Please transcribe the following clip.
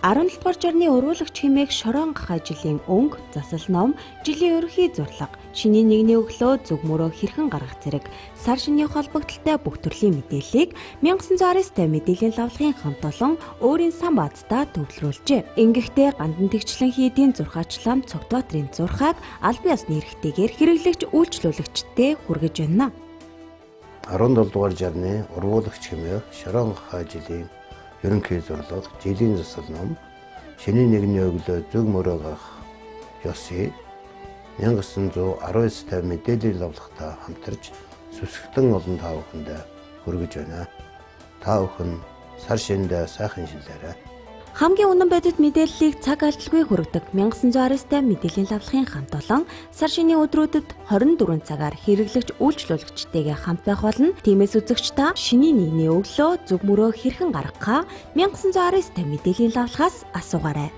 17 дугаар жарны уруулагч хэмээх шорон гах жилийн өнгө, засал ном, жилийн ерөнхий зурлага, шинийн нэгний өглөө зүг мөрөө хэрхэн гаргах зэрэг сар шинийн холбогдлолтой бүх төрлийн мэдээллийг 1919 мэдээллийн лавлагын хамт олон өөрийн сан баатдаа төвлөрүүлжээ. Ингэхдээ гандан тэгчлэн хийдийн зурхаачлам Цогтбаатрын зурхааг албан ёсны эрхтэйгээр хэрэглэгч үйлчлүүлэгчтэй хүргэж байна. 17 дугаар жарны уруулагч хэмээх шорон гах жилийн ерөнхий зурлага, жилийн засал ном, шинийн нэгний өглөө зүг мөрөө гарах ёсыг 1919 мэдээллийн лавлагтай хамтарч сүсгтэн олон та бүхэндээ хүргэж байна. Та бүхэн сар шиндээ сайхан шилээрэй. Хамгийн үнэн бодит мэдээллийг цаг алдалгүй хүргэдэг 1919 мэдээллийн лавлагын хамт олон сар шинийн өдрүүдэд 24 цагаар хэрэглэгч үйлчлүүлэгчтэйгээ хамт байх болно. Тиймээс үзэгч та шинийн нэгний өглөө зүг мөрөө хэрхэн гаргахаа 1919 мэдээллийн лавлагаас асуугаарай.